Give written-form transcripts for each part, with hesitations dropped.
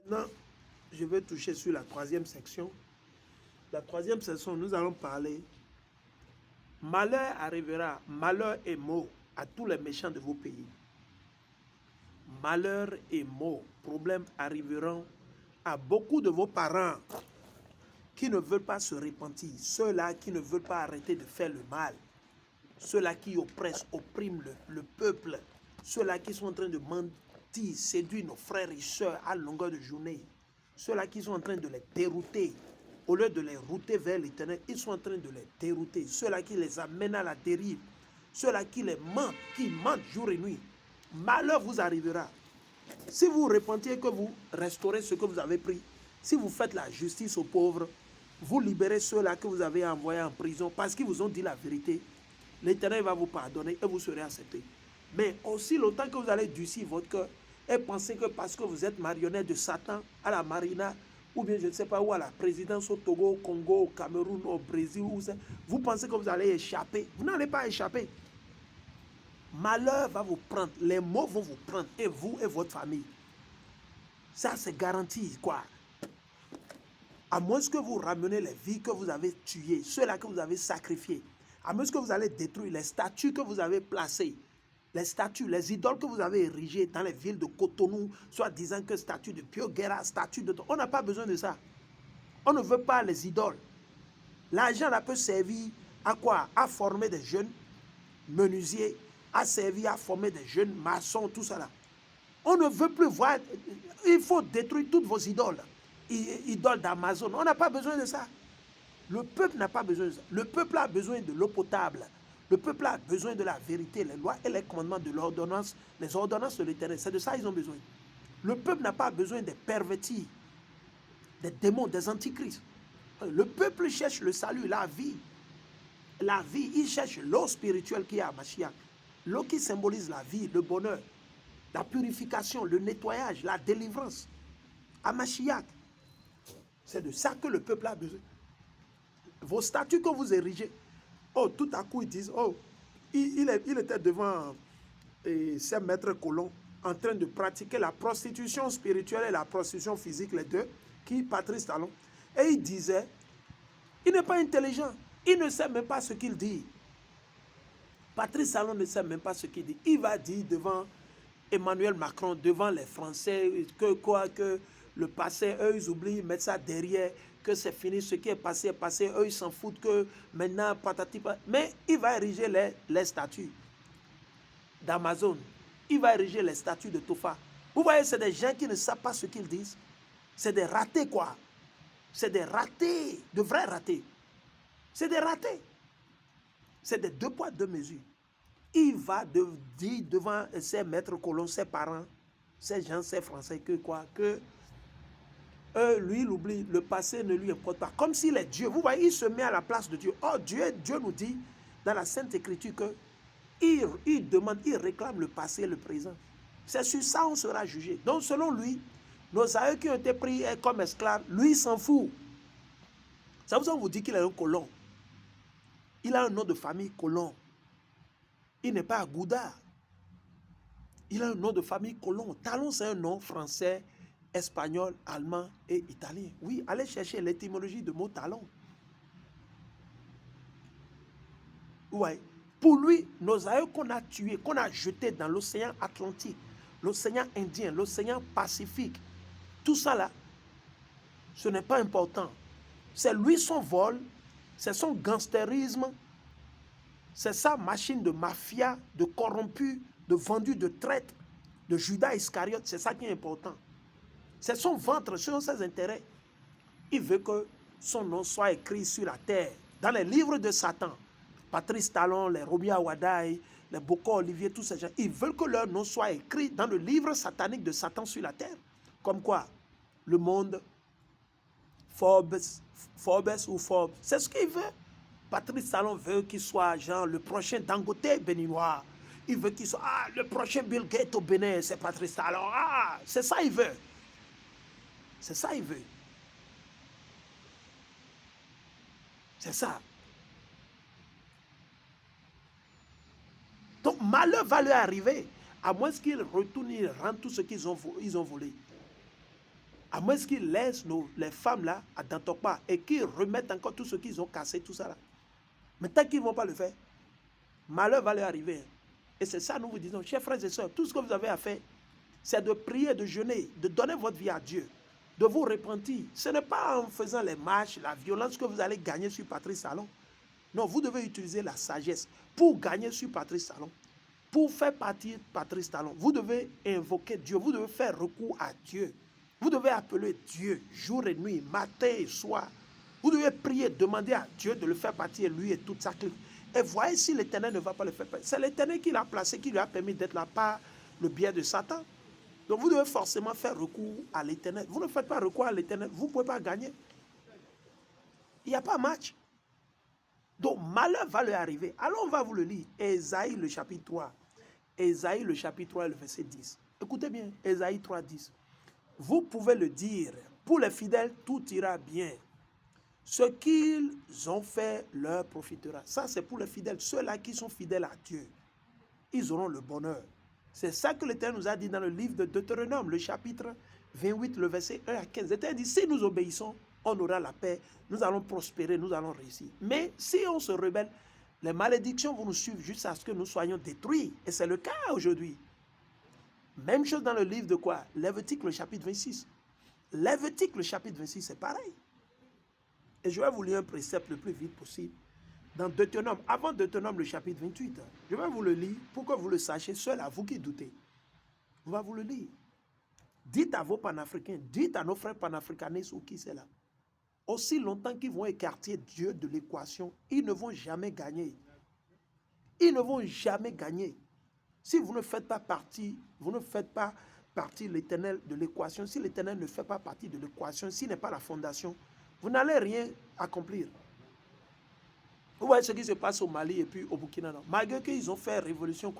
Maintenant, je vais toucher sur la troisième section. La troisième section, nous allons parler. Malheur arrivera, malheur et maux à tous les méchants de vos pays. Malheur et maux, problèmes arriveront à beaucoup de vos parents qui ne veulent pas se repentir, ceux-là qui ne veulent pas arrêter de faire le mal, ceux-là qui oppressent, oppriment le peuple, ceux-là qui sont en train de mentir, séduire nos frères et sœurs à longueur de journée, ceux-là qui sont en train de les dérouter, au lieu de les router vers l'éternel, ils sont en train de les dérouter, ceux-là qui les amènent à la dérive, ceux-là qui mentent jour et nuit. Malheur vous arrivera. Si vous repentiez, que vous restaurez ce que vous avez pris, si vous faites la justice aux pauvres, vous libérez ceux-là que vous avez envoyés en prison parce qu'ils vous ont dit la vérité, l'Éternel va vous pardonner et vous serez accepté. Mais aussi longtemps que vous allez durcir votre cœur et penser que parce que vous êtes marionnette de Satan à la marina, ou bien je ne sais pas où, à la présidence au Togo, au Congo, au Cameroun, au Brésil, vous pensez que vous allez échapper. Vous n'allez pas échapper. Malheur va vous prendre, les maux vont vous prendre, et vous et votre famille. Ça, c'est garanti, quoi. À moins que vous ramenez les vies que vous avez tuées, ceux-là que vous avez sacrifiés, à moins que vous allez détruire les statues que vous avez placées, les statues, les idoles que vous avez érigées dans les villes de Cotonou, soit disant que statue de Pio Guerra, statue de... On n'a pas besoin de ça. On ne veut pas les idoles. L'argent là peut servir à quoi? À former des jeunes menuisiers, à servir à former des jeunes maçons, tout ça là. On ne veut plus voir. Il faut détruire toutes vos idoles. Idoles d'Amazon. On n'a pas besoin de ça. Le peuple n'a pas besoin de ça. Le peuple a besoin de l'eau potable. Le peuple a besoin de la vérité, les lois et les commandements de l'ordonnance, les ordonnances de l'Éternel. C'est de ça qu'ils ont besoin. Le peuple n'a pas besoin des pervertis, des démons, des antichrists. Le peuple cherche le salut, la vie. La vie, il cherche l'eau spirituelle qui est à Mashiach. L'eau qui symbolise la vie, le bonheur, la purification, le nettoyage, la délivrance. À Mashiach. C'est de ça que le peuple a besoin. Vos statues que vous érigez, oh, tout à coup ils disent, oh, il était devant ces maîtres colons en train de pratiquer la prostitution spirituelle et la prostitution physique, les deux, qui Patrice Talon. Et il disait, il n'est pas intelligent, il ne sait même pas ce qu'il dit. Patrice Talon ne sait même pas ce qu'il dit. Il va dire devant Emmanuel Macron, devant les Français, que le passé, eux, ils oublient, mettre ça derrière, que c'est fini, ce qui est passé, eux, ils s'en foutent, que maintenant, patati, mais il va ériger les statues d'Amazon, il va ériger les statues de Tofa. Vous voyez, c'est des gens qui ne savent pas ce qu'ils disent. C'est des ratés, quoi. C'est des ratés, de vrais ratés. C'est des ratés. C'est des deux poids, deux mesures. Il va dire devant ses maîtres colons, ses parents, ces gens, ces Français, que quoi, que lui, il oublie, le passé ne lui importe pas. Comme s'il est Dieu. Vous voyez, il se met à la place de Dieu. Oh, Dieu nous dit dans la Sainte Écriture que il demande, il réclame le passé et le présent. C'est sur ça qu'on sera jugé. Donc, selon lui, nos aïeux qui ont été pris comme esclaves, lui, il s'en fout. Ça vous dit qu'il est un colon. Il a un nom de famille colon. Il n'est pas Gouda. Il a un nom de famille colon. Talon, c'est un nom français, espagnol, allemand et italien. Oui, allez chercher l'étymologie de mot talon. Ouais. Pour lui, nos aïeux qu'on a tués, qu'on a jetés dans l'océan Atlantique, l'océan Indien, l'océan Pacifique, tout ça là, ce n'est pas important. C'est lui son vol, c'est son gangstérisme, c'est sa machine de mafia, de corrompu, de vendu, de traite, de Judas Iscariote, c'est ça qui est important. C'est son ventre, ce sont ses intérêts. Il veut que son nom soit écrit sur la terre, dans les livres de Satan. Patrice Talon, les Romy Awadai, les Boko Olivier, tous ces gens, ils veulent que leur nom soit écrit dans le livre satanique de Satan sur la terre. Comme quoi, Le Monde, Forbes ou Forbes, c'est ce qu'il veut. Patrice Talon veut qu'il soit genre le prochain Dangote béninois. Il veut qu'il soit le prochain Bill Gates au Bénin, c'est Patrice Talon. C'est ça il veut. C'est ça il veut. C'est ça. Donc malheur va lui arriver, à moins qu'ils retournent, ils rendent tout ce qu'ils ont volé. À moins qu'ils laissent les femmes là à Dantokpa et qu'ils remettent encore tout ce qu'ils ont cassé, tout ça là. Mais tant qu'ils ne vont pas le faire, malheur va leur arriver. Et c'est ça, nous vous disons, chers frères et sœurs, tout ce que vous avez à faire, c'est de prier, de jeûner, de donner votre vie à Dieu, de vous repentir. Ce n'est pas en faisant les marches, la violence que vous allez gagner sur Patrice Talon. Non, vous devez utiliser la sagesse pour gagner sur Patrice Talon. Pour faire partir Patrice Talon, vous devez invoquer Dieu, vous devez faire recours à Dieu. Vous devez appeler Dieu jour et nuit, matin et soir. Vous devez prier, demander à Dieu de le faire partir, lui et toute sa clique. Et voyez si l'Éternel ne va pas le faire partir. C'est l'Éternel qui l'a placé, qui lui a permis d'être là par le biais de Satan. Donc vous devez forcément faire recours à l'Éternel. Vous ne faites pas recours à l'Éternel, vous ne pouvez pas gagner. Il n'y a pas match. Donc malheur va lui arriver. Alors on va vous le lire. Ésaïe le chapitre 3. Ésaïe le chapitre 3 et le verset 10. Écoutez bien, Ésaïe 3, 10. Vous pouvez le dire, pour les fidèles, tout ira bien. Ce qu'ils ont fait leur profitera. Ça, c'est pour les fidèles. Ceux-là qui sont fidèles à Dieu, ils auront le bonheur. C'est ça que l'Éternel nous a dit dans le livre de Deutéronome, le chapitre 28, le verset 1 à 15. L'Éternel dit, si nous obéissons, on aura la paix, nous allons prospérer, nous allons réussir. Mais si on se rebelle, les malédictions vont nous suivre jusqu'à ce que nous soyons détruits. Et c'est le cas aujourd'hui. Même chose dans le livre de quoi? Lévitique, le chapitre 26. Lévitique, le chapitre 26, c'est pareil. Et je vais vous lire un précepte le plus vite possible. Dans Deutéronome, avant Deutéronome, le chapitre 28, je vais vous le lire pour que vous le sachiez, seul à vous qui doutez. On va vous le lire. Dites à vos panafricains, dites à nos frères panafricanistes ou qui c'est là. Aussi longtemps qu'ils vont écarter Dieu de l'équation, ils ne vont jamais gagner. Ils ne vont jamais gagner. Si vous ne faites pas partie, l'Éternel de l'équation, si l'Éternel ne fait pas partie de l'équation, s'il n'est pas la fondation, vous n'allez rien accomplir. Vous voyez ce qui se passe au Mali et puis au Burkina. Malgré qu'ils ont fait révolution,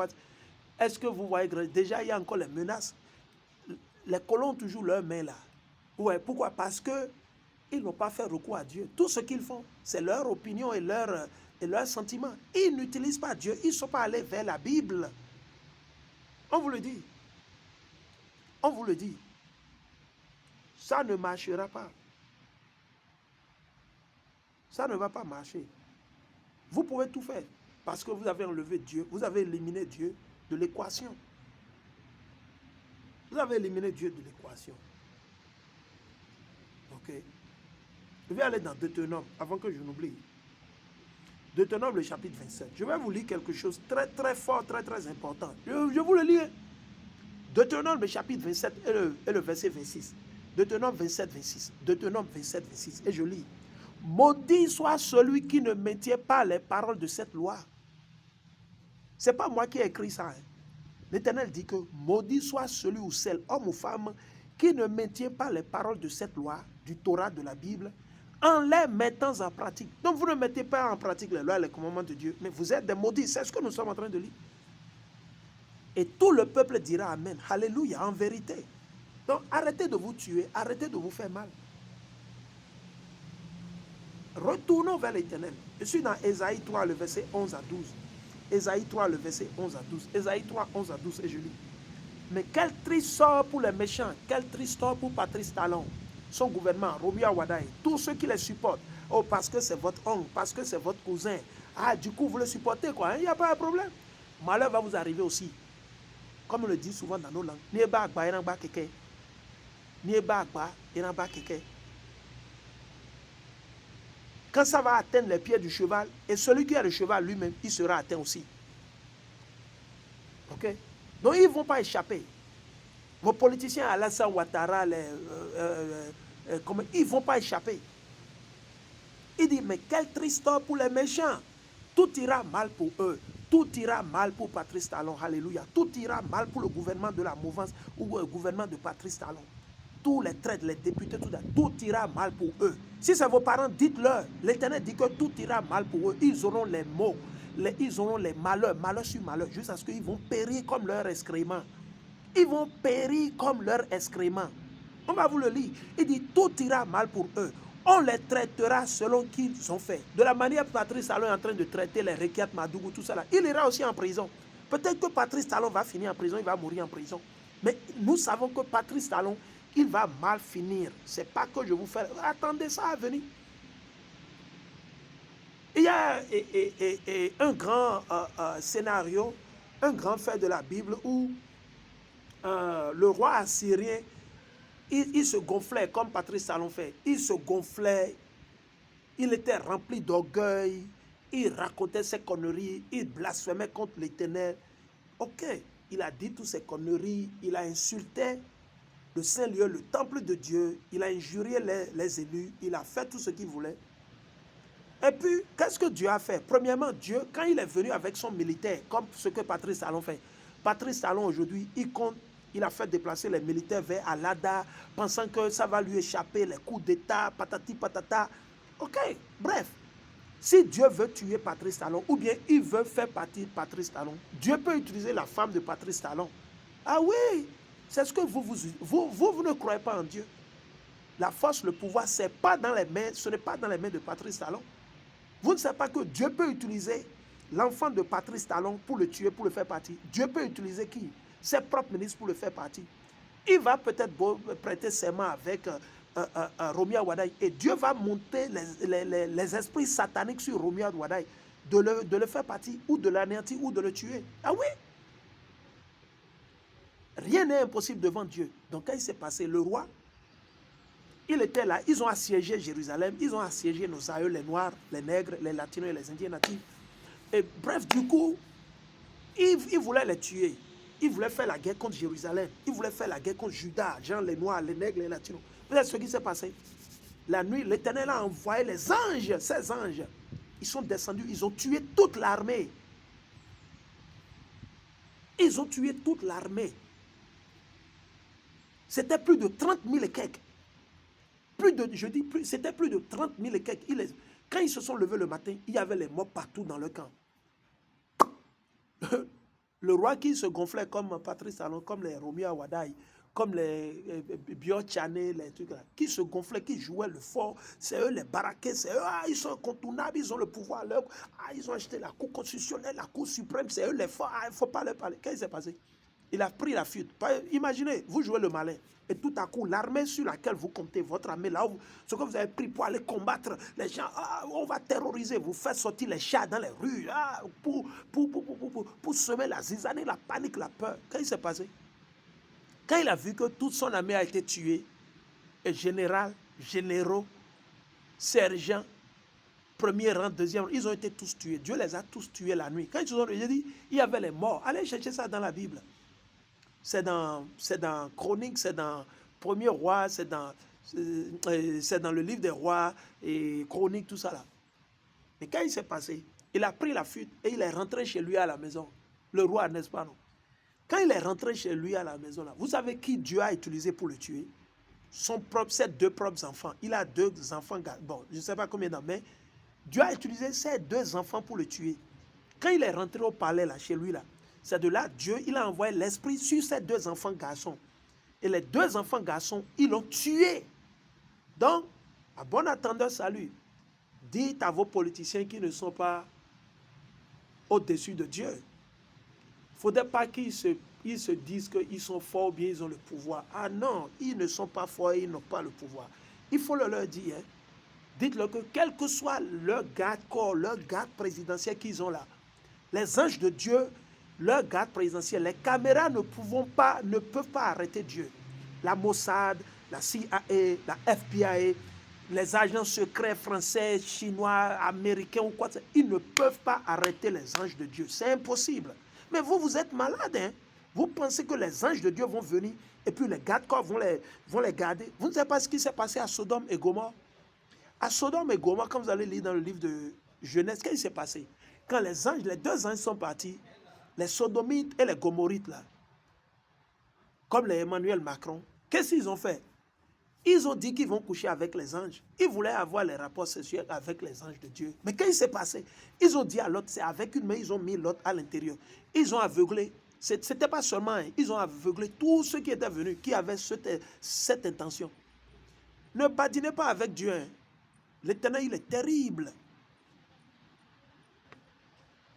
est-ce que vous voyez, déjà il y a encore les menaces. Les colons ont toujours leurs mains là. Vous voyez, pourquoi? Parce qu'ils n'ont pas fait recours à Dieu. Tout ce qu'ils font, c'est leur opinion et leurs sentiments. Ils n'utilisent pas Dieu, ils ne sont pas allés vers la Bible. On vous le dit. On vous le dit. Ça ne marchera pas. Ça ne va pas marcher. Vous pouvez tout faire parce que vous avez enlevé Dieu, vous avez éliminé Dieu de l'équation. Vous avez éliminé Dieu de l'équation. Ok. Je vais aller dans Deutéronome avant que je n'oublie. Deutéronome, le chapitre 27. Je vais vous lire quelque chose de très très fort, très très important. Je vous le lis. Deutéronome, le chapitre 27 et le verset 26. Deutéronome 27, 26. Deutéronome 27, 26. Et je lis. Maudit soit celui qui ne maintient pas les paroles de cette loi. Ce n'est pas moi qui ai écrit ça. L'Éternel dit que maudit soit celui ou celle, homme ou femme, qui ne maintient pas les paroles de cette loi, du Torah, de la Bible, en les mettant en pratique. Donc vous ne mettez pas en pratique les lois et les commandements de Dieu, mais vous êtes des maudits. C'est ce que nous sommes en train de lire. Et tout le peuple dira Amen. Alléluia, en vérité. Donc arrêtez de vous tuer, arrêtez de vous faire mal. Retournons vers l'Éternel. Je suis dans Ésaïe 3, le verset 11 à 12. Ésaïe 3, le verset 11 à 12. Ésaïe 3, 11 à 12, et je lis. Mais quel triste sort pour les méchants, quel triste sort pour Patrice Talon, son gouvernement, Romeo Wadaï, tous ceux qui les supportent. Oh, parce que c'est votre oncle, parce que c'est votre cousin. Ah, du coup, vous le supportez, quoi. Il n'y a pas de problème. Malheur va vous arriver aussi. Comme on le dit souvent dans nos langues. Nieba agba, iramba keke. Nieba agba, iramba keke. Quand ça va atteindre les pieds du cheval, et celui qui a le cheval lui-même, il sera atteint aussi. Ok? Donc ils ne vont pas échapper. Vos politiciens, Alassane Ouattara, ils ne vont pas échapper. Il dit, mais quel triste pour les méchants. Tout ira mal pour eux. Tout ira mal pour Patrice Talon. Alléluia. Tout ira mal pour le gouvernement de la mouvance ou le gouvernement de Patrice Talon. Tous les traites, les députés, tout ira mal pour eux. Si c'est vos parents, dites-leur. L'Éternel dit que tout ira mal pour eux. Ils auront les maux. Ils auront les malheurs, malheur sur malheur, jusqu'à ce qu'ils vont périr comme leur excrément. Ils vont périr comme leur excrément. On va vous le lire. Il dit, tout ira mal pour eux. On les traitera selon qu'ils ont fait. De la manière que Patrice Talon est en train de traiter les Rekiat Madougou, tout ça là, il ira aussi en prison. Peut-être que Patrice Talon va finir en prison, il va mourir en prison. Mais nous savons que Patrice Talon, il va mal finir. Ce n'est pas que je vous fais... Attendez ça à venir. Il y a un grand scénario, un grand fait de la Bible où le roi assyrien, il se gonflait comme Patrice Talon fait. Il se gonflait, il était rempli d'orgueil, il racontait ses conneries, il blasphémait contre l'Éternel. Ok, il a dit toutes ces conneries, il a insulté le Saint-Lieu, le temple de Dieu, il a injurié les élus, il a fait tout ce qu'il voulait. Et puis, qu'est-ce que Dieu a fait? Premièrement, Dieu, quand il est venu avec son militaire, comme ce que Patrice Talon fait, Patrice Talon aujourd'hui, il a fait déplacer les militaires vers Alada, pensant que ça va lui échapper, les coups d'État, patati patata. Ok, bref. Si Dieu veut tuer Patrice Talon, ou bien il veut faire partir Patrice Talon, Dieu peut utiliser la femme de Patrice Talon. Ah oui, c'est ce que vous ne croyez pas en Dieu. La force, le pouvoir, ce n'est pas dans les mains de Patrice Talon. Vous ne savez pas que Dieu peut utiliser l'enfant de Patrice Talon pour le tuer, pour le faire partir. Dieu peut utiliser qui? Ses propres ministres pour le faire partir. Il va peut-être prêter serment avec Romia Wadaï et Dieu va monter les esprits sataniques sur Romia Wadaï de le faire partir ou de l'anéantir ou de le tuer. Ah oui? Rien n'est impossible devant Dieu. Donc quand il s'est passé, le roi, il était là, ils ont assiégé Jérusalem, ils ont assiégé nos aïeux, les Noirs, les Nègres, les Latinos et les Indiens natifs. Et bref, du coup, ils voulaient les tuer. Ils voulaient faire la guerre contre Jérusalem. Ils voulaient faire la guerre contre Juda, gens, les Noirs, les Nègres, les Latinos. Vous savez ce qui s'est passé? La nuit, l'Éternel a envoyé les anges, ces anges. Ils sont descendus, ils ont tué toute l'armée. Ils ont tué toute l'armée. C'était plus de 30 000 et quelques. C'était plus de 30 000 et quelques. Quand ils se sont levés le matin, il y avait les morts partout dans le camp. Le roi qui se gonflait comme Patrice Talon, comme les Romia Wadaï, comme les Biochane, les trucs là, qui se gonflaient, qui jouaient le fort, c'est eux les baraqués, c'est eux, ils sont incontournables, ils ont le pouvoir, ils ont acheté la Cour constitutionnelle, la Cour suprême, c'est eux les forts, il ne faut pas leur parler. Qu'est-ce qui s'est passé? Il a pris la fuite. Imaginez, vous jouez le malin. Et tout à coup, l'armée sur laquelle vous comptez, votre armée, là, ce que vous avez pris pour aller combattre les gens, on va terroriser, vous faites sortir les chats dans les rues pour semer la zizanie, la panique, la peur. Qu'est-ce qui s'est passé? Quand il a vu que toute son armée a été tuée, et général, généraux, sergents, premier rang, deuxième rang, ils ont été tous tués. Dieu les a tous tués la nuit. Quand ils ont dit, il y avait les morts. Allez chercher ça dans la Bible. C'est dans Chronique, c'est dans Premier Roi, c'est dans le livre des rois et Chronique, tout ça là. Mais quand il s'est passé, il a pris la fuite et il est rentré chez lui à la maison. Le roi, n'est-ce pas, non? Quand il est rentré chez lui à la maison là, vous savez qui Dieu a utilisé pour le tuer? Ses deux propres enfants. Il a deux enfants, bon, je ne sais pas combien d'années, mais Dieu a utilisé ses deux enfants pour le tuer. Quand il est rentré au palais là, chez lui là, c'est de là, Dieu, il a envoyé l'esprit sur ses deux enfants garçons. Et les deux enfants garçons, ils l'ont tué. Donc, à bon attendeur, salut. Dites à vos politiciens qui ne sont pas au-dessus de Dieu. Il ne faudrait pas qu'ils se disent qu'ils sont forts ou bien ils ont le pouvoir. Ah non, ils ne sont pas forts et ils n'ont pas le pouvoir. Il faut leur dire, hein. Dites-leur que quel que soit leur garde-corps, leur garde présidentielle qu'ils ont là, les anges de Dieu, leur garde présidentielle, les caméras ne peuvent pas arrêter Dieu. La Mossad, la CIA, la FBI, les agents secrets français, chinois, américains ou quoi, ils ne peuvent pas arrêter les anges de Dieu. C'est impossible. Mais vous êtes malade, hein? Vous pensez que les anges de Dieu vont venir et puis les gardes-corps vont les garder. Vous ne savez pas ce qui s'est passé à Sodome et Gomorrhe? À Sodome et Gomorrhe, quand vous allez lire dans le livre de Genèse, qu'est-ce qui s'est passé? Quand les deux anges sont partis, les sodomites et les gomorrites, là, comme les Emmanuel Macron, qu'est-ce qu'ils ont fait? Ils ont dit qu'ils vont coucher avec les anges. Ils voulaient avoir les rapports sexuels avec les anges de Dieu. Mais qu'est-ce qui s'est passé? Ils ont dit à l'autre, c'est avec une main, ils ont mis l'autre à l'intérieur. Ils ont aveuglé. Ce n'était pas seulement, hein, ils ont aveuglé tous ceux qui étaient venus, qui avaient cette intention. Ne badinez pas avec Dieu. Hein. L'Éternel, il est terrible.